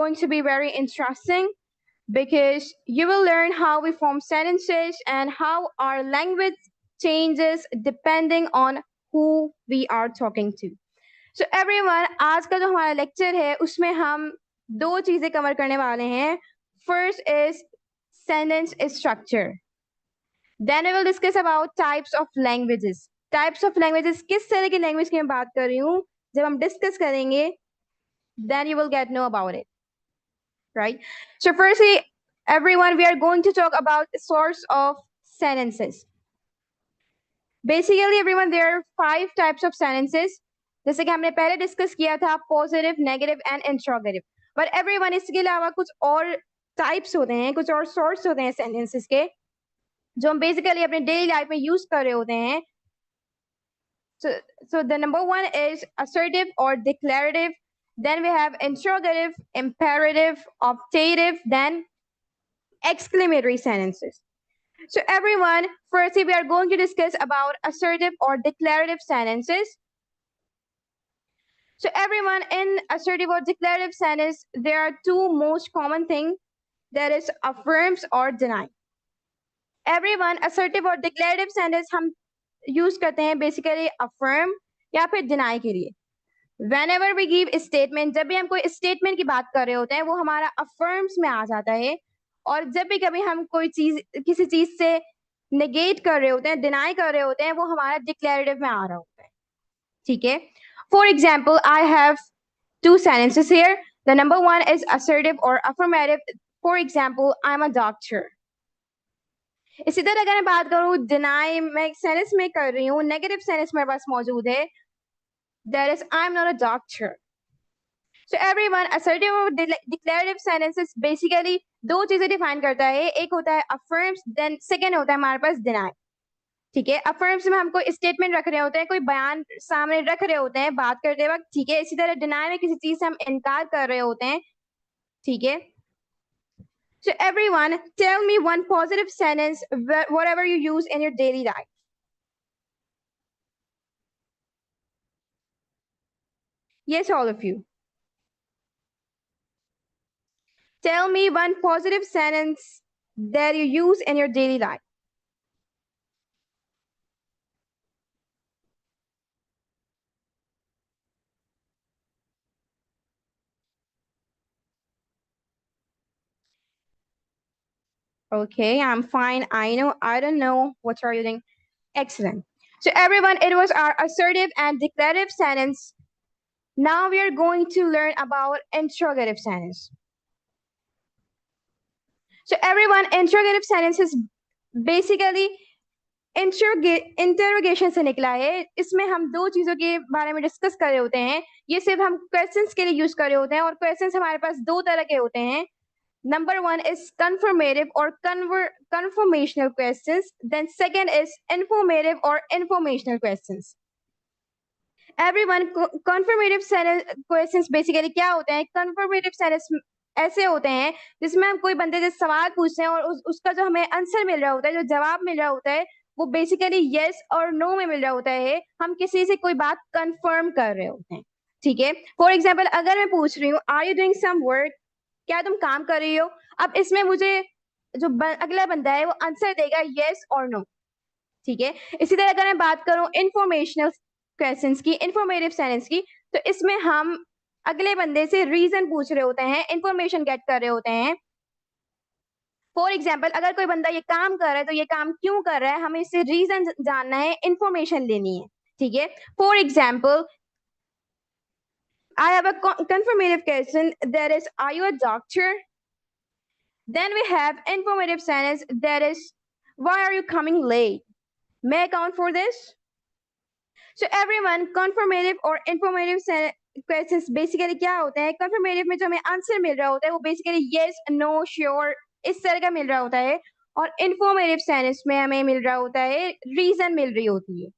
going to be very interesting because you will learn how we form sentences and how our language changes depending on who we are talking to. So everyone, आज का जो हमारा lecture है उसमें हम दो चीजें cover करने वाले हैं. First is sentence structure. Then we will discuss about types of languages. Types of languages, किस तरह की लैंग्वेज की मैं बात कर रही हूँ जब हम डिस्कस करेंगे, then you will get know about it, right? So firstly, everyone, we are going to talk about the source of sentences. Basically, everyone, there are 5 types of sentences. जैसे कि हमने पहले डिस्कस किया था positive, negative and interrogative. But everyone, इसके अलावा कुछ और टाइप्स होते हैं, कुछ और सोर्स होते हैं सेंटेंसेस के जो हम बेसिकली अपने डेली लाइफ में यूज कर रहे होते हैं. So the number one is assertive or declarative. Then we have interrogative, imperative, optative, then exclamatory sentences. So everyone, firstly, we are going to discuss about assertive or declarative sentences. So everyone, in assertive or declarative sentence, there are two most common things, that is affirms or deny. Everyone, assertive or declarative sentence हम use करते हैं basically affirm या फिर deny के लिए. Whenever we give a statement, जब भी हम कोई statement की बात कर रहे होते हैं वो हमारा affirms में आ जाता है, और जब भी कभी हम कोई चीज किसी चीज से negate कर रहे होते हैं, deny कर रहे होते हैं, वो हमारा declarative में आ रहा होता है. ठीक है? For example, I have two sentences here. The number one is assertive or affirmative. For example, I'm a doctor. इसी तरह अगर मैं बात करूं डिनाई, मैं सेंटेंस में कर रही हूं, नेगेटिव सेंटेंस मेरे पास मौजूद है, that is I'm not a doctor. So everyone, assertive और declarative sentences basically दो चीजें डिफाइन करता है. एक होता है affirms, then second होता है हमारे पास deny. ठीक है? affirms में हमको स्टेटमेंट रख रहे होते हैं, कोई बयान सामने रख रहे होते हैं बात करते वक्त. ठीक है? इसी तरह deny में किसी चीज से हम इनकार कर रहे होते हैं. ठीक है? So everyone, tell me one positive sentence, whatever you use in your daily life. Yes, all of you. Tell me one positive sentence that you use in your daily life. Okay, I'm fine. I don't know. What are you doing? Excellent. So everyone, it was our assertive and declarative sentence. Now we are going to learn about interrogative sentence. So everyone, interrogative sentence is basically interrogation से निकला है. इसमें हम दो चीजों के बारे में डिस्कस कर रहे होते हैं. ये सिर्फ हम क्वेश्चंस के लिए यूज कर रहे होते हैं, और क्वेश्चंस हमारे पास दो तरह के होते हैं. Number one is confirmative or confirmational questions. Then second is informative or informational questions. Everyone, confirmative questions basically क्या होते हैं? Confirmative sentence ऐसे होते हैं जिसमें हम कोई बंदे से सवाल पूछते हैं और उसका जो हमें आंसर मिल रहा होता है, जो जवाब मिल रहा होता है, वो बेसिकली यस और नो में मिल रहा होता है. हम किसी से कोई बात कंफर्म कर रहे होते हैं. ठीक है? फॉर एग्जाम्पल, अगर मैं पूछ रही हूँ are you doing some work, क्या तुम काम कर रही हो, अब इसमें मुझे जो अगला बंदा है वो आंसर देगा यस और नो. ठीक है? इसी तरह अगर मैं बात करूं इंफॉर्मेशनल क्वेश्चंस की, इंफॉर्मेटिव सेंटेंस की, तो इसमें हम अगले बंदे से रीजन पूछ रहे होते हैं, इंफॉर्मेशन गेट कर रहे होते हैं. फॉर एग्जाम्पल, अगर कोई बंदा ये काम कर रहा है तो ये काम क्यों कर रहा है, हमें इससे रीजन जानना है, इंफॉर्मेशन लेनी है. ठीक है? For example, I have a confirmative question, that is, are you a doctor? Then we have informative sentence, that is, why are you coming late? May I account for this? So everyone, confirmative और informative questions basically क्या होते हैं? confirmative में जो हमें answer मिल रहा होता है वो basically yes, no, sure इस तरह का मिल रहा होता है, और informative sentence में हमें मिल रहा होता है, रीजन मिल रही होती है.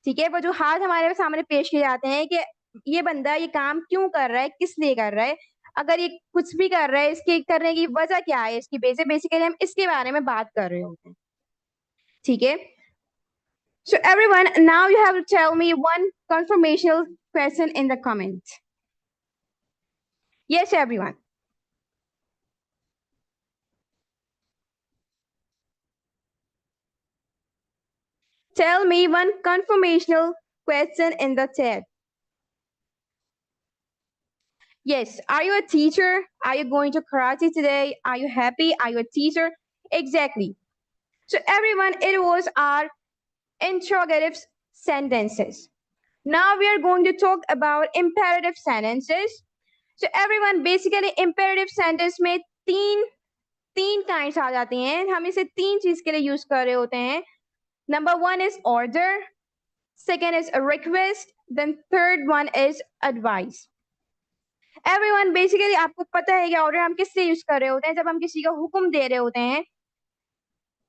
ठीक है? वो जो हाथ हमारे सामने पेश किए जाते हैं कि ये बंदा ये काम क्यों कर रहा है, किस लिए कर रहा है, अगर ये कुछ भी कर रहा है इसके करने की वजह क्या है, इसकी बेसिकली हम इसके बारे में बात कर रहे होते हैं. ठीक है? So everyone, now you have to tell me one confirmational question in the comment. Yes, everyone. Tell me one confirmational question in the chat. Yes, are you a teacher? Are you going to karate today? Are you happy? Are you a teacher? Exactly. So everyone, it was our interrogative sentences. Now we are going to talk about imperative sentences. So everyone, basically imperative sentence में तीन kinds आ जाती हैं. हम इसे तीन चीज के लिए यूज कर रहे होते हैं. Number one is order, second is a request, then third one is advice. Everyone, basically आपको पता है कि ऑर्डर हम किस लिए यूज कर रहे होते हैं. जब हम किसी को हुक्म दे रहे होते हैं,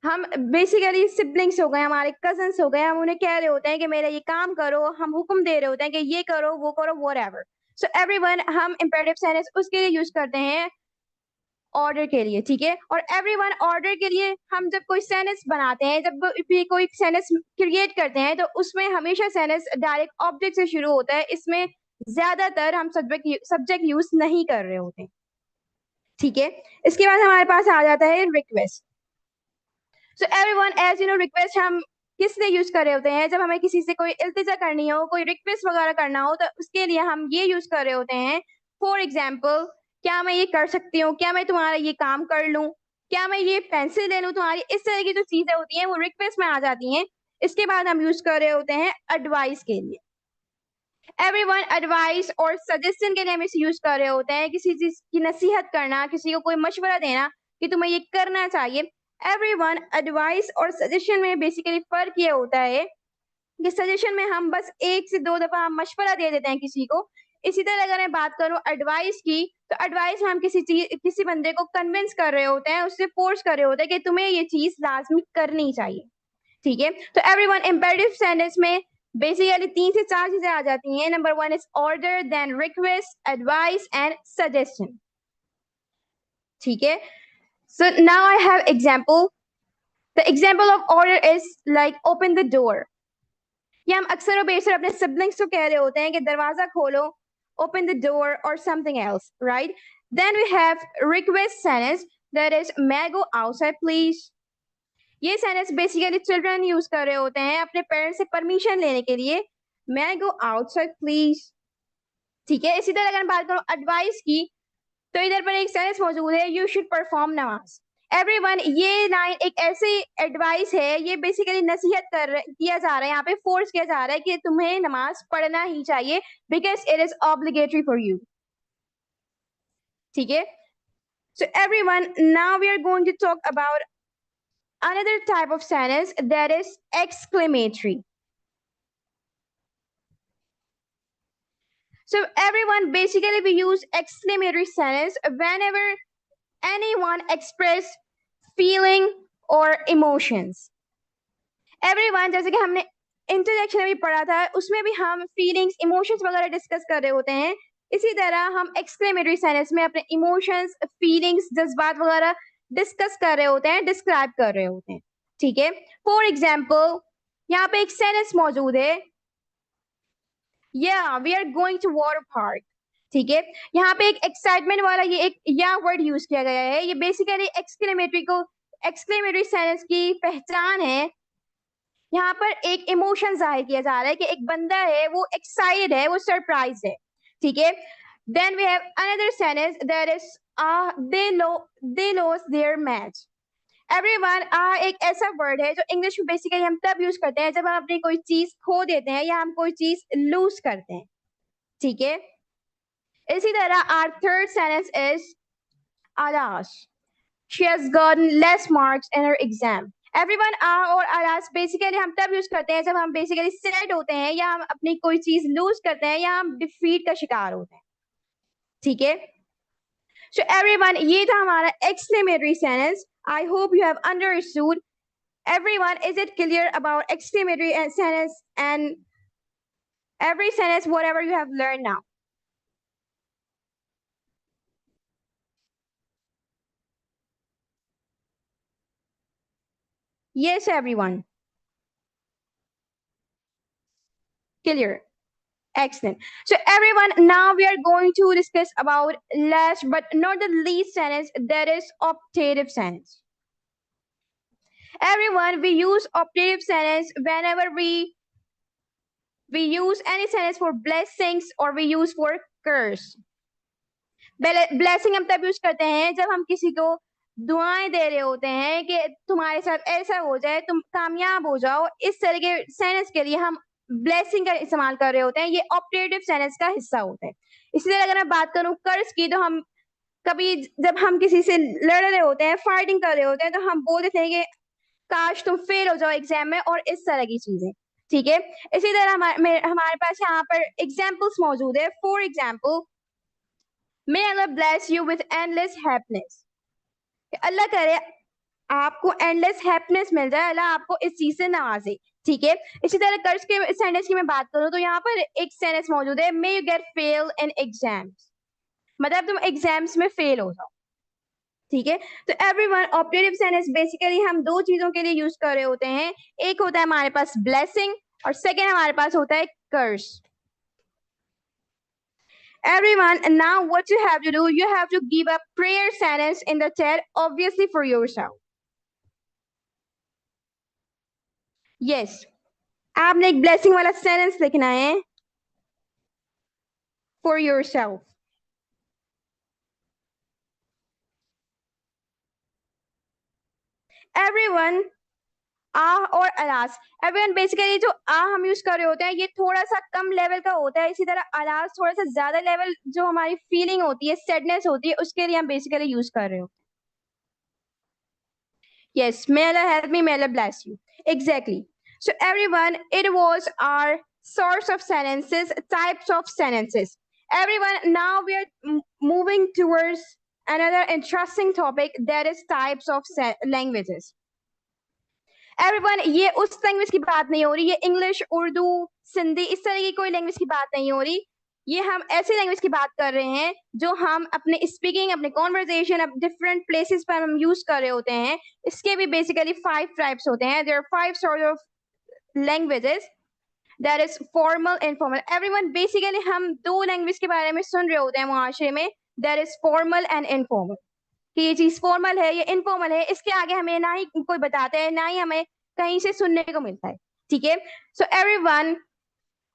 हम बेसिकली सिबलिंग्स हो गए, हमारे कजन्स हो गए, हम उन्हें कह रहे होते हैं कि मेरा ये काम करो, हम हुक्म दे रहे होते हैं कि ये करो वो करो व्हाटएवर. सो एवरीवन, हम इंपेरेटिव सेंटेंस उसके लिए यूज करते हैं ऑर्डर के लिए, ठीक है. और एवरीवन, ऑर्डर के लिए हम जब कोई सेंटेंस बनाते हैं, जब भी कोई सेंटेंस क्रिएट करते हैं, तो उसमें हमेशा सेंटेंस डायरेक्ट ऑब्जेक्ट से शुरू होता है. इसमें ज्यादातर हम सब्जेक्ट यूज नहीं कर रहे होते, ठीक है. इसके बाद हमारे पास आ जाता है request. So everyone, as you know, request हम किस लिए यूज कर रहे होते हैं. जब हमें किसी से कोई इल्तिजा करनी हो, कोई रिक्वेस्ट वगैरह करना हो, तो उसके लिए हम ये यूज कर रहे होते हैं. फॉर एग्जाम्पल, क्या मैं ये कर सकती हूँ, क्या मैं तुम्हारा ये काम कर लूँ, क्या मैं ये पेंसिल ले लूँ तुम्हारी. इस तरह की जो चीजें होती हैं वो रिक्वेस्ट में आ जाती हैं. इसके बाद हम यूज कर रहे होते हैं एडवाइस के लिए. एवरीवन, एडवाइस और सजेशन के लिए हम इसे यूज कर रहे होते हैं. किसी चीज की नसीहत करना, किसी को कोई मशवरा देना कि तुम्हें ये करना चाहिए. एवरीवन, एडवाइस और सजेशन में बेसिकली फर्क ये होता है कि सजेशन में हम बस एक से दो दफा हम मशवरा दे देते हैं किसी को. इसी तरह अगर मैं बात करूं एडवाइस की, तो एडवाइस में हम किसी बंदे को कन्विंस कर रहे होते हैं, उससे फोर्स कर रहे होते हैं कि तुम्हें ये चीज लाजमी करनी चाहिए, ठीक है. तो एवरीवन, इंपेरेटिव सेंटेंस में बेसिकली 3 से 4 चीजें आ जाती हैं. Number 1 is order, then request, advice and suggestion, ठीक है. So now I have example. The example of order is like open the door. ये हम अक्सर और बेशर अपने siblings को कह रहे होते हैं कि दरवाजा खोलो, open the door or something else, right? Then we have request sentence, that is may I go outside please. ये sentence basically children use कर रहे होते हैं अपने parents से permission लेने के लिए. may I go outside please, ठीक है. इसी तरह अगर मैं बात करूं advice की, तो इधर पर एक सेंटेंस मौजूद है, यू शुड परफॉर्म नमाज. एवरीवन, ये लाइन एक ऐसी एडवाइस है, ये बेसिकली नसीहत किया जा रहा है, यहाँ पे फोर्स किया जा रहा है कि तुम्हें नमाज पढ़ना ही चाहिए, because it is obligatory for you, ठीक है. So everyone, now we are going to talk about another type of sentence, that is exclamatory. So everyone, basically we use exclamatory sentence whenever anyone express feeling or emotions. Everyone, जैसे कि हमने introduction में भी पढ़ा था, उसमें भी हम फीलिंग्स, इमोशंस वगैरह डिस्कस कर रहे होते हैं. इसी तरह हम एक्सक्लेमेटरी सेंटेंस में अपने इमोशंस, फीलिंग्स, जज्बात वगैरह डिस्कस कर रहे होते हैं, डिस्क्राइब कर रहे होते हैं, ठीक है. फॉर एग्जाम्पल, यहाँ पे एक सेंटेंस मौजूद है, या we are going to water park, ठीक है. यहाँ पे एक एक्साइटमेंट वाला ये एक या वर्ड यूज किया गया है. ये बेसिकली एक्सक्लेमेटरी सेंटेंस की पहचान है. यहाँ पर एक इमोशन जाहिर किया जा रहा है कि एक बंदा है, वो एक्साइटेड है, वो सरप्राइज है, ठीक है. Then we have another sentence, that is they lost their match. Everyone, एक ऐसा वर्ड है जो इंग्लिश में बेसिकली हम तब यूज करते हैं जब हम अपनी कोई चीज खो देते हैं या हम कोई चीज लूज करते हैं, ठीक है. इसी तरह our third sentence is Alash, she has gotten less marks in her exam. Everyone, और alas बेसिकली हम तब यूज करते हैं जब हम बेसिकली सैड होते हैं, या हम अपनी कोई चीज लूज करते हैं, या हम डिफीट का शिकार होते हैं, ठीक है. सो एवरीवन, ये था हमारा exclamatory sentence. I hope you have understood. Everyone, is it clear about exclamatory sentence and every sentence, whatever you have learned now? Yes, everyone. Clear. Excellent. So everyone, now we are going to discuss about last but not the least sentence, that is optative sentence. Everyone, we use optative sentence whenever we use any sentence for blessings or we use for curse. Blessing हम तब use करते हैं जब हम किसी को दुआएं दे रहे होते हैं कि तुम्हारे साथ ऐसा हो जाए, तुम कामयाब हो जाओ, इस तरह के सेंटेंस के लिए हम ब्लेसिंग का इस्तेमाल कर रहे होते हैं। ये ऑपरेटिव सेंटेंस का हिस्सा होता है। इसी तरह अगर मैं बात करूं कर्ज की, तो हम कभी जब हम किसी से लड़ रहे होते हैं, फाइटिंग कर रहे होते हैं, तो हम बोल देते हैं कि काश तुम फेल हो जाओ एग्जाम में, और इस तरह की चीजें। ठीक है, इसी तरह हमारे पास यहाँ पर एग्जाम्पल्स मौजूद है। For example, May Allah bless you with endless happiness. अल्लाह करे आपको एंडलेस हैप्पीनेस मिल जाए, अल्लाह आपको इस चीज से नवाजे। ठीक है, इसी तरह कर्ज के सेंटेंस की मैं बात करूं तो यहाँ पर एक सेंटेंस मौजूद है, may you get fail in exams, मतलब तुम एग्जाम्स में फेल हो जाओ। ठीक है, तो एवरीवन, ऑपरेटिव सेंटेंस बेसिकली हम दो चीजों के लिए यूज कर रहे होते हैं। एक होता है हमारे पास ब्लेसिंग और सेकेंड हमारे पास होता है कर्स। Everyone, and now what you have to do, you have to give a prayer sentence in the chat, obviously for yourself. Yes, आपने एक blessing वाला sentence लिखना है for yourself. Everyone, आ और अलास, एवरीवन बेसिकली जो आ हम यूज कर रहे होते हैं ये थोड़ा सा कम लेवल का होता है। इसी तरह अलास थोड़ा सा ज्यादा लेवल, जो हमारी फीलिंग होती है, सैडनेस होती है, उसके लिए हम बेसिकली यूज कर रहे होते हैं। Yes, may Allah help me, may Allah bless you. Exactly. So everyone, it was our source of sentences, types of sentences. Everyone, now we are moving towards another interesting topic, that is types of languages. Everyone, ये उस language की बात नहीं हो रही, ये English, Urdu, Sindhi, इस तरह की कोई लैंग्वेज की बात नहीं हो रही। ये हम ऐसी लैंग्वेज की बात कर रहे हैं जो हम अपने स्पीकिंग, अपने कॉन्वर्सेशन, अब डिफरेंट प्लेसेस पर हम यूज कर रहे होते हैं। इसके भी बेसिकली 5 टाइप्स होते हैं। There are 5 sort of languages, that is formal, informal. Everyone, basically हम दो लैंग्वेज के बारे में सुन रहे होते हैं मुआशरे में, that is formal and informal, कि ये चीज फॉर्मल है, ये इनफॉर्मल है। इसके आगे हमें ना ही कोई बताते हैं, ना ही हमें कहीं से सुनने को मिलता है। ठीक है, सो एवरीवन,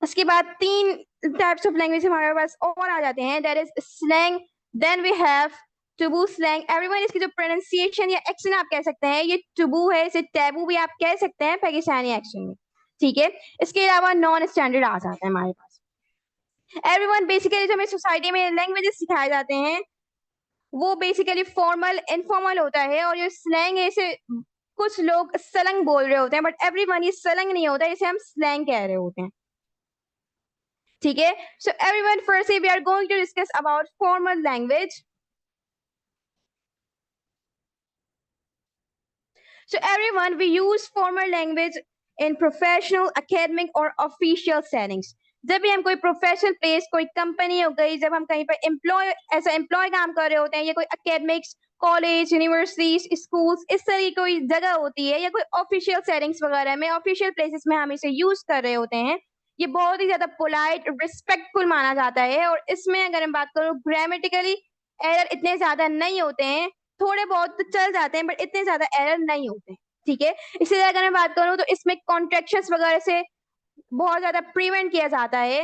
उसके बाद 3 टाइप्स ऑफ लैंग्वेज हमारे पास और आ जाते हैं, that is slang, then we have taboo slang. Everyone, इसकी जो प्रोनाउंसिएशन या एक्शन आप कह सकते हैं, ये टबू है, इसे टैबू भी आप कह सकते हैं पाकिस्तानी एक्शन में। ठीक है, इसके अलावा नॉन स्टैंडर्ड आ जाता है हमारे पास। एवरीवन, बेसिकली जो हमें सोसाइटी में लैंग्वेजेस सिखाए जाते हैं वो बेसिकली फॉर्मल, इनफॉर्मल होता है, और ये स्लैंग है, इसे कुछ लोग सलंग बोल रहे होते हैं, बट एवरीवन, ये सलंग नहीं होता, इसे हम स्लैंग कह रहे होते हैं। ठीक है, so everyone, firstly we are going to discuss about formal language. So everyone, we use formal language in professional, academic और official settings. जब भी हम कोई प्रोफेशनल प्लेस, कोई कंपनी हो गई, जब हम कहीं पर एम्प्लॉय, ऐसा एम्प्लॉय काम कर रहे होते हैं, या कोई एकेडमिक्स, कॉलेज, यूनिवर्सिटीज, स्कूल्स, इस तरह की कोई जगह होती है, या कोई ऑफिशियल सेटिंग्स वगैरह में, ऑफिशियल प्लेसेस में हम इसे यूज कर रहे होते हैं। ये बहुत ही ज्यादा पोलाइट, रिस्पेक्टफुल माना जाता है, और इसमें अगर हम बात करूँ ग्रामेटिकली एरर इतने ज्यादा नहीं होते हैं, थोड़े बहुत तो चल जाते हैं, बट इतने ज्यादा एरर नहीं होते। ठीक है, इसी तरह अगर मैं बात करूं तो इसमें कॉन्ट्रैक्शंस वगैरह से बहुत ज्यादा प्रिवेंट किया जाता है।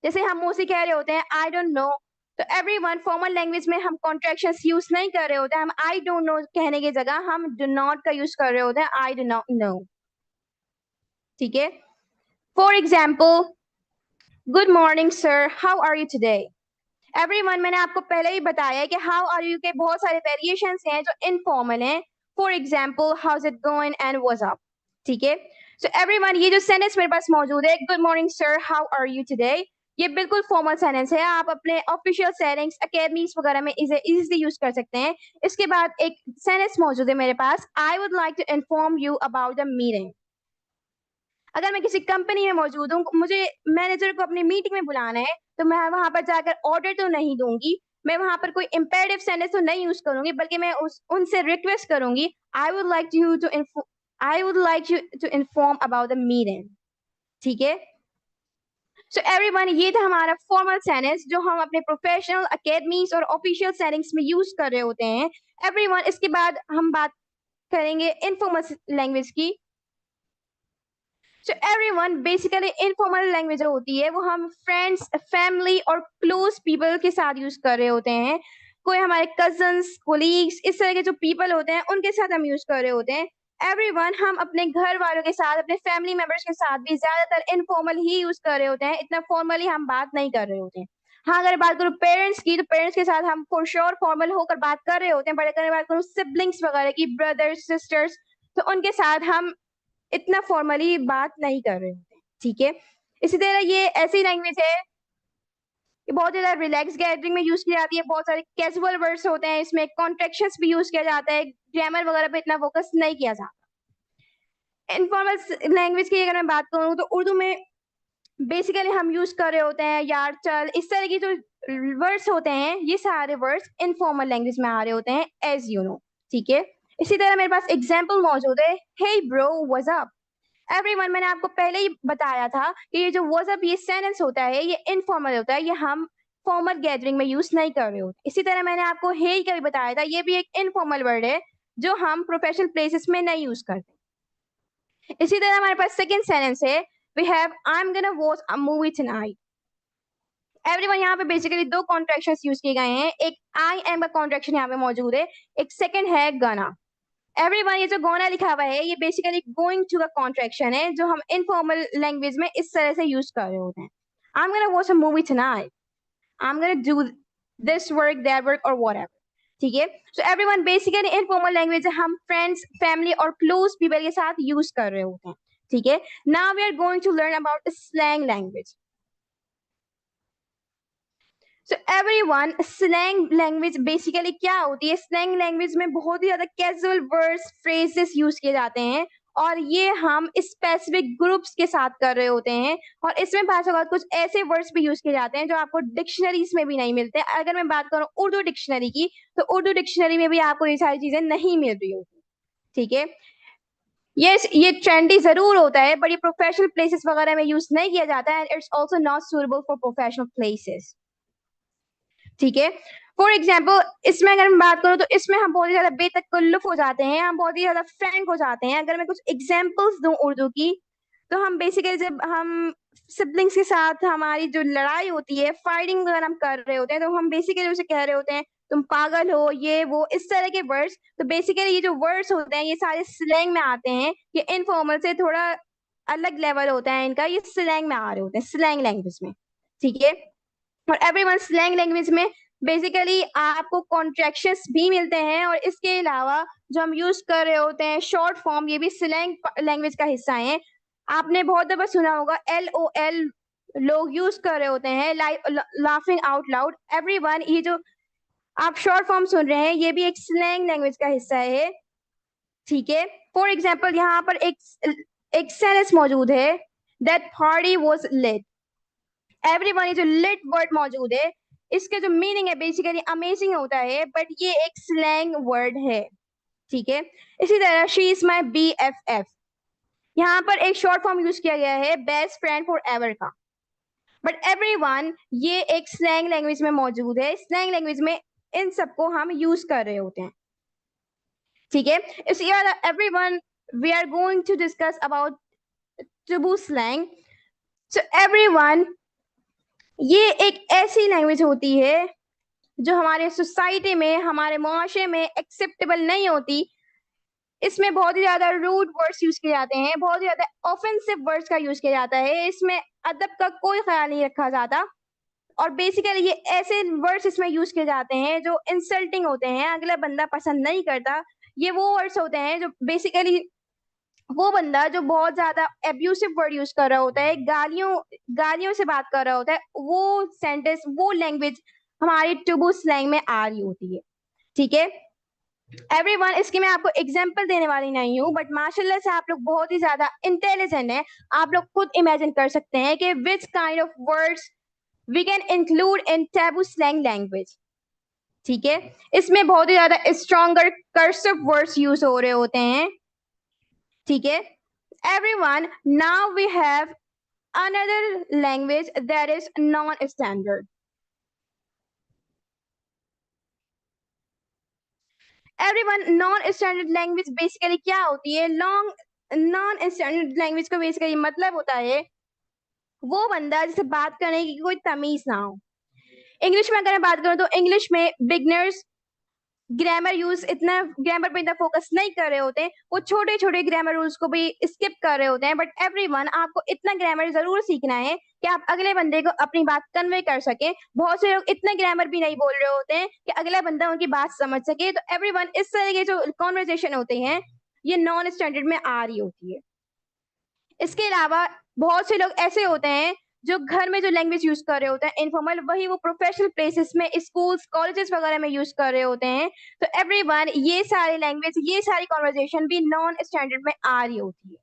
जैसे हम मोस्टली कह रहे होते हैं आई डोंट नो, तो एवरीवन, फॉर्मल लैंग्वेज में हम कॉन्ट्रैक्शंस यूज नहीं कर रहे होते हैं। हम आई डोंट नो कहने की जगह हम डू नॉट का यूज कर रहे होते हैं, आई डू नॉट नो। ठीक है, for example, good morning sir, how are you today. Everyone, मैंने आपको पहले ही बताया है कि हाउ आर यू के बहुत सारे वेरिएशंस हैं जो इनफॉर्मल हैं। For example, how's it going and what's up. ठीक है, सो एवरीवन, ये जो सेंटेंस मेरे पास मौजूद है, good morning sir, how are you today, ये बिल्कुल फॉर्मल सेंटेंस है। आप अपने ऑफिशियल सेटिंग्स, एकेडमीज वगैरह में इसे इजीली यूज कर सकते हैं। इसके बाद एक सेंटेंस मौजूद है मेरे पास, I would like to inform you about the meeting. अगर मैं किसी कंपनी में मौजूद हूँ, मुझे मैनेजर को अपनी मीटिंग में बुलाना है, तो मैं वहां पर जाकर ऑर्डर तो नहीं दूंगी, मैं वहां पर कोई इंपेरेटिव सेंटेंस तो नहीं यूज करूंगी, बल्कि मैं उनसे रिक्वेस्ट करूंगी, I would like you to inform about the meeting. ठीक है, सो एवरीवन, ये था हमारा फॉर्मल सेंटेंस जो हम अपने प्रोफेशनल, एकेडमीज और ऑफिशियल सेटिंग्स में यूज कर रहे होते हैं। एवरीवन, इसके बाद हम बात करेंगे इनफॉर्मल लैंग्वेज की। सो एवरीवन, बेसिकली इनफॉर्मल लैंग्वेज जो होती है वो हम फ्रेंड्स, फैमिली और क्लोज पीपल के साथ यूज कर रहे होते हैं। कोई हमारे कजन्स, कोलीग्स, इस तरह के जो पीपल होते हैं उनके साथ हम यूज कर रहे होते हैं। एवरीवन, हम अपने घर वालों के साथ, अपने फैमिली मेंबर्स के साथ भी ज्यादातर इनफॉर्मल ही यूज कर रहे होते हैं, इतना फॉर्मली हम बात नहीं कर रहे होते हैं। हाँ, अगर बात करूँ पेरेंट्स की, तो पेरेंट्स के साथ हम फॉर श्योर फॉर्मल होकर बात कर रहे होते हैं, बट अगर बात करूँ सिबलिंग्स वगैरह की, ब्रदर्स, सिस्टर्स, तो उनके साथ हम इतना फॉर्मली बात नहीं कर रहे होते। ठीक है, इसी तरह ये ऐसी लैंग्वेज है कि बहुत ज्यादा रिलैक्स गैदरिंग में यूज की जाती है। बहुत सारे कैजुअल वर्ड्स होते हैं, इसमें कॉन्ट्रेक्शंस भी यूज किया जाता है, ग्रामर वगैरह पे इतना फोकस नहीं किया जाता। इनफॉर्मल लैंग्वेज की अगर मैं बात करूँ तो उर्दू में बेसिकली हम यूज कर रहे होते हैं यार, चल, इस तरह की जो वर्ड्स होते हैं, ये सारे वर्ड्स इनफॉर्मल लैंग्वेज में आ रहे होते हैं, एज यू नो। ठीक है, इसी तरह मेरे पास एग्जाम्पल मौजूद है। Hey bro, what's up. Everyone, मैंने आपको पहले ही बताया था कि ये जो व्हाट्स अप, ये सेंटेंस होता है, ये इनफॉर्मल होता है, ये हम फॉर्मल गैदरिंग में यूज नहीं कर रहे होते। इसी तरह मैंने आपको हे का भी बताया था, ये भी एक इनफॉर्मल वर्ड है जो हम प्रोफेशनल प्लेसेस में नहीं यूज करते। इसी तरह हमारे पास सेकंड सेंटेंस है, we have I am gonna watch a movie tonight. Everyone, यहाँ पे बेसिकली दो कॉन्ट्रैक्शंस यूज किए गए हैं, एक आई एम का कॉन्ट्रैक्शन यहाँ पे मौजूद है, एक सेकंड है गना। एवरीवन, ये जो गोना लिखा हुआ है, ये बेसिकली गोइंग टू का कॉन्ट्रैक्शन है, जो हम इनफॉर्मल लैंग्वेज में इस तरह से यूज कर रहे होते हैं। I am gonna watch a movie tonight, I am gonna do this work, that work और व्हाटएवर। ठीक है, so everyone, basically informal language हम फ्रेंड्स, फैमिली और क्लोज पीपल के साथ यूज कर रहे होते हैं। ठीक है, now we are going to learn about slang language. So everyone, slang language basically क्या होती है? स्लैंग लैंग्वेज में बहुत ही ज्यादा कैजुअल वर्ड्स, फ्रेजेस यूज किए जाते हैं, और ये हम स्पेसिफिक ग्रुप्स के साथ कर रहे होते हैं। और इसमें भाषा का कुछ ऐसे वर्ड्स भी यूज किए जाते हैं जो आपको डिक्शनरीज में भी नहीं मिलते। अगर मैं बात करूं उर्दू डिक्शनरी की, तो उर्दू डिक्शनरी में भी आपको ये सारी चीजें नहीं मिल रही होती। ठीक है, ये ट्रेंडी जरूर होता है, बट ये प्रोफेशनल प्लेसेस वगैरह में यूज नहीं किया जाता है, and it's also not suitable for professional places. ठीक है, फॉर एग्जाम्पल, इसमें अगर मैं बात करूँ तो इसमें हम बहुत ही ज्यादा बेतकल्लुफ हो जाते हैं, हम बहुत ही ज्यादा फ्रैंक हो जाते हैं। अगर मैं कुछ एग्जाम्पल्स दूं उर्दू की, तो हम बेसिकली जब हम सिबलिंग्स के साथ हमारी जो लड़ाई होती है, फाइटिंग अगर हम कर रहे होते हैं, तो हम बेसिकली उसे कह रहे होते हैं तुम पागल हो, ये वो, इस तरह के वर्ड्स। तो बेसिकली ये जो वर्ड्स होते हैं, ये सारे स्लैंग में आते हैं, ये इनफॉर्मल से थोड़ा अलग लेवल होता है इनका, ये स्लैंग में आ रहे होते हैं, स्लैंग लैंग्वेज में। ठीक है, और एवरीवन, स्लैंग लैंग्वेज में बेसिकली आपको कॉन्ट्रैक्शंस भी मिलते हैं, और इसके अलावा जो हम यूज कर रहे होते हैं शॉर्ट फॉर्म, ये भी स्लैंग लैंग्वेज का हिस्सा है। आपने बहुत दफा सुना होगा LOL लोग यूज कर रहे होते हैं, लाफिंग आउट लाउड। एवरीवन, ये जो आप शॉर्ट फॉर्म सुन रहे हैं, ये भी एक स्लैंग लैंग्वेज का हिस्सा है। ठीक है, फॉर एग्जाम्पल, यहाँ पर एक सेंटेंस मौजूद है, that party was lit. Everyone, ये जो लिट वर्ड मौजूद है, इसके जो मीनिंग है बेसिकली अमेजिंग होता है, बट ये एक स्लैंग वर्ड है। ठीक है, इसी तरह शी इज माई BFF, यहाँ पर एक शॉर्ट फॉर्म यूज किया गया है बेस्ट फ्रेंड फॉर एवर का। बट एवरीवन, ये एक स्लैंग लैंग्वेज में मौजूद है, स्लैंग लैंग्वेज में इन सबको हम यूज कर रहे होते हैं। ठीक है, इसी everyone, we are going to discuss about taboo slang. So everyone, ये एक ऐसी लैंग्वेज होती है जो हमारे सोसाइटी में, हमारे मुआशरे में एक्सेप्टेबल नहीं होती। इसमें बहुत ही ज्यादा रूड वर्ड्स यूज किए जाते हैं, बहुत ही ज्यादा ऑफेंसिव वर्ड्स का यूज किया जाता है, इसमें अदब का कोई ख्याल नहीं रखा जाता। और बेसिकली ये ऐसे वर्ड्स इसमें यूज किए जाते हैं जो इंसल्टिंग होते हैं, अगला बंदा पसंद नहीं करता। ये वो वर्ड्स होते हैं जो बेसिकली वो बंदा जो बहुत ज्यादा एब्यूसिव वर्ड यूज कर रहा होता है, गालियों गालियों से बात कर रहा होता है, वो सेंटेंस, वो लैंग्वेज हमारी टुबू स्लैंग में आ रही होती है। ठीक है, एवरीवन, इसकी मैं आपको एग्जांपल देने वाली नहीं हूँ, बट माशाल्लाह से आप लोग बहुत ही ज्यादा इंटेलिजेंट हैं। आप लोग खुद इमेजिन कर सकते हैं कि which kind of words we can include in taboo slang language. ठीक है, इसमें बहुत ही ज्यादा स्ट्रॉन्गर कर्सिव वर्ड्स यूज हो रहे होते हैं। ठीक है, everyone, now we have another language that is non-standard. Everyone, non standard language basically क्या होती है? नॉन स्टैंडर्ड लैंग्वेज का बेसिकली मतलब होता है वो बंदा जिसे बात करने की कोई तमीज ना हो। इंग्लिश में अगर मैं बात करूँ तो इंग्लिश में बिगनर्स ग्रामर पे इतना फोकस नहीं कर रहे होते, वो छोटे छोटे ग्रामर रूल्स को भी स्किप कर रहे होते हैं। बट एवरीवन, आपको इतना ग्रामर जरूर सीखना है कि आप अगले बंदे को अपनी बात कन्वे कर सके। बहुत से लोग इतना ग्रामर भी नहीं बोल रहे होते हैं कि अगला बंदा उनकी बात समझ सके। तो एवरीवन, इस तरह के जो कॉन्वर्जेशन होते हैं ये नॉन स्टैंडर्ड में आ रही होती है। इसके अलावा बहुत से लोग ऐसे होते हैं जो घर में जो लैंग्वेज यूज कर रहे होते हैं इनफॉर्मल, वही वो प्रोफेशनल प्लेसेस में, स्कूल्स कॉलेजेस वगैरह में यूज कर रहे होते हैं। तो एवरीवन, ये सारी लैंग्वेज, ये सारी कॉन्वर्जेशन भी नॉन स्टैंडर्ड में आ रही होती है।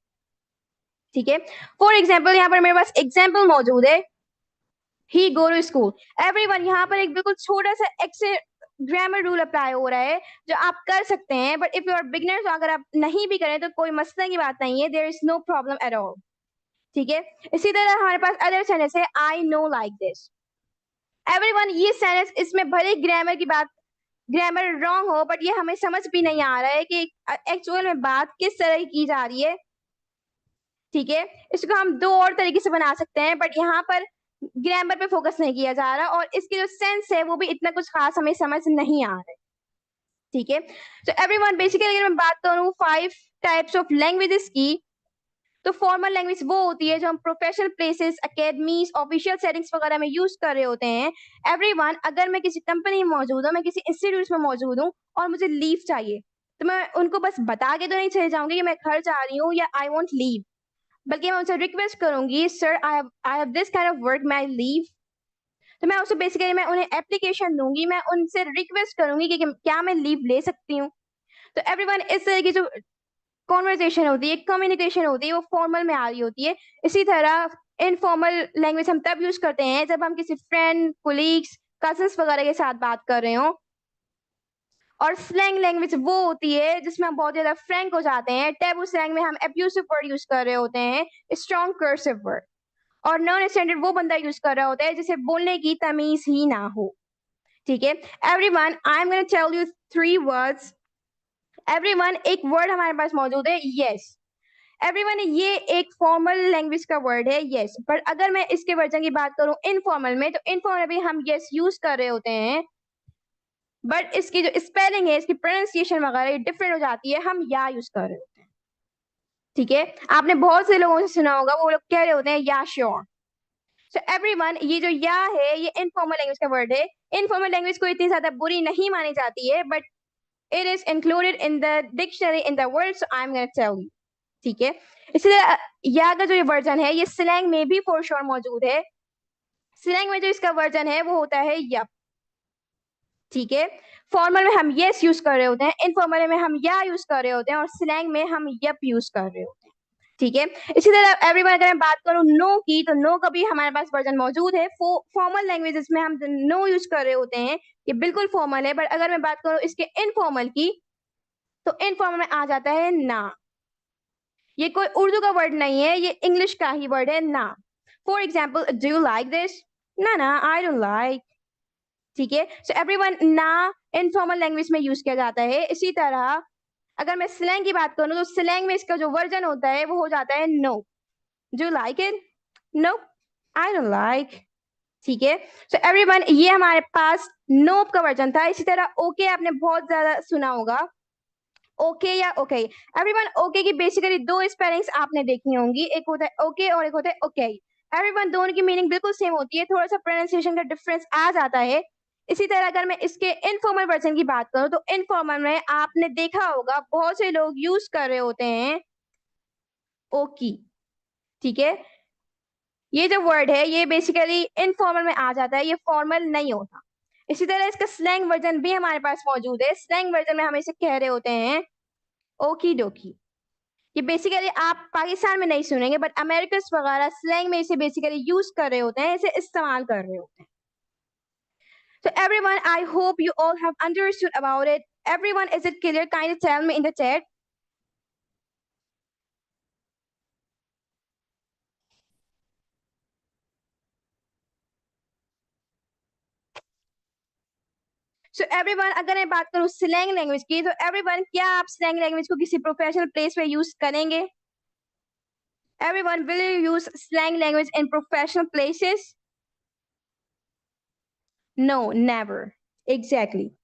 ठीक है, फॉर एग्जाम्पल यहाँ पर मेरे पास एग्जाम्पल मौजूद है, ही गो टू स्कूल। एवरीवन, यहाँ पर एक बिल्कुल छोटा सा ग्रामर रूल अप्लाई हो रहा है जो आप कर सकते हैं। But if you are beginners, अगर आप नहीं भी करें तो कोई मसले की बात नहीं है, there is no problem at all. ठीक है, इसी तरह हमारे पास अदर सेंटेंस है, I know like this. Everyone, ये सेंटेंस, इसमें भले ग्रामर रॉन्ग हो, बट ये हमें समझ भी नहीं आ रहा है कि एक्चुअल में बात किस तरह की जा रही है। ठीक है, इसको हम दो और तरीके से बना सकते हैं, बट यहाँ पर ग्रामर पे फोकस नहीं किया जा रहा और इसकी जो सेंस है वो भी इतना कुछ खास हमें समझ नहीं आ रहा है। ठीक है, तो एवरीवन, बेसिकली अगर मैं बात करूँ 5 टाइप्स ऑफ लैंग्वेजेस की, तो फॉर्मल लैंग्वेज वो होती है जो हम professional places, academies, official settings वगैरह में यूज कर रहे होते हैं। एवरीवन, अगर मैं किसी कंपनी में मौजूद हूँ, मैं किसी इंस्टीट्यूट में मौजूद हूँ और मुझे लीव चाहिए, तो मैं उनको बस बता के तो नहीं चले जाऊंगी कि मैं घर जा रही हूँ या आई वॉन्ट लीव, बल्कि मैं उनसे रिक्वेस्ट करूंगी, sir I have this kind of work, मैं लीव। तो मैं उसे बेसिकली मैं उन्हें एप्लीकेशन दूंगी, मैं उनसे रिक्वेस्ट करूंगी कि क्या मैं लीव ले सकती हूँ। तो एवरीवन, इस तरह की जो कॉन्वर्जेशन होती है, कम्युनिकेशन होती है, वो फॉर्मल में आ रही होती है। इसी तरह इनफॉर्मल लैंग्वेज हम तब यूज करते हैं जब हम किसी फ्रेंड, कोलीग्स, कजन्स वगैरह के साथ बात कर रहे हो। और स्लैंग लैंग्वेज वो होती है जिसमें हम बहुत ज्यादा फ्रैंक हो जाते हैं। टैबू स्लैंग में हम एब्यूसिव वर्ड यूज कर रहे होते हैं, स्ट्रॉन्ग कर्सिव वर्ड। और नॉन स्टैंडर्ड वो बंदा यूज कर रहा होता है जिसे बोलने की तमीज ही ना हो। ठीक है, everyone, I am gonna tell you 3 words. Everyone, एक वर्ड हमारे पास मौजूद है, यस। एवरीवन, ये एक फॉर्मल लैंग्वेज का वर्ड है, यस। पर अगर मैं इसके वर्जन की बात करूं इनफॉर्मल में, तो इनफॉर्मल भी हम यस यूज कर रहे होते हैं, बट इसकी जो स्पेलिंग है, इसकी प्रोनाउंसिएशन वगैरह डिफरेंट हो जाती है, हम या यूज कर रहे होते हैं। ठीक है, आपने बहुत से लोगों से सुना होगा, वो लोग कह रहे होते हैं या श्योर। सो एवरीवन, ये जो या है ये इनफॉर्मल लैंग्वेज का वर्ड है। इनफॉर्मल लैंग्वेज को इतनी ज्यादा बुरी नहीं मानी जाती है, but it is included in the dictionary in the word, so I am gonna tell you. ठीक है, इसलिए या का जो ये वर्जन है ये स्लैंग में भी फॉर श्योर मौजूद है। स्लैंग में जो इसका वर्जन है वो होता है यप। ठीक है, फॉर्मल में हम यस यूज कर रहे होते हैं, इनफॉर्मल में हम या यूज कर रहे होते हैं, और स्लैंग में हम यप यूज कर रहे होते हैं। ठीक है, इसी तरह एवरीवन, अगर मैं बात करूं नो की, तो नो का भी हमारे पास वर्जन मौजूद है। फॉर्मल लैंग्वेजेस में हम नो यूज कर रहे होते हैं, ये बिल्कुल फॉर्मल है। बट अगर मैं बात करूं इसके इनफॉर्मल की, तो इनफॉर्मल में आ जाता है ना। ये कोई उर्दू का वर्ड नहीं है, ये इंग्लिश का ही वर्ड है, ना। For example, do you like this? ना, आई डोंट लाइक। ठीक है, सो एवरीवन, ना इनफॉर्मल लैंग्वेज में यूज किया जाता है। इसी तरह अगर मैं स्लैंग की बात करूं, तो स्लैंग में इसका जो वर्जन होता है वो हो जाता है no. Do you like it? No, I don't like. ठीक है, सो एवरीवन, ये हमारे पास नो का वर्जन था। इसी तरह ओके आपने बहुत ज्यादा सुना होगा, ओके या ओके। एवरीवन, ओके की बेसिकली दो स्पेलिंग्स आपने देखी होंगी, एक होता है ओके और एक होता है ओके। एवरीवन, दोनों की मीनिंग बिल्कुल सेम होती है, थोड़ा सा प्रोनाउंसिएशन का डिफरेंस आ जाता है। इसी तरह अगर मैं इसके इनफॉर्मल वर्जन की बात करूं, तो इनफॉर्मल में आपने देखा होगा बहुत से लोग यूज कर रहे होते हैं ओकी। ठीक है, ये जो वर्ड है ये बेसिकली इनफॉर्मल में आ जाता है, ये फॉर्मल नहीं होता। इसी तरह इसका स्लैंग वर्जन भी हमारे पास मौजूद है। स्लैंग वर्जन में हम इसे कह रहे होते हैं ओकी डोकी। ये बेसिकली आप पाकिस्तान में नहीं सुनेंगे, बट अमेरिकन वगैरह स्लैंग में इसे बेसिकली यूज कर रहे होते हैं, इसे इस्तेमाल कर रहे होते हैं। So everyone, I hope you all have understood about it. Everyone, is it clear? Kindly tell me in the chat. So everyone, अगर मैं बात करूं स्लैंग लैंग्वेज की, तो एवरीवन, क्या आप स्लैंग लैंग्वेज को किसी प्रोफेशनल प्लेस में यूज करेंगे? Everyone, will you use slang language in professional places? No, never. Exactly.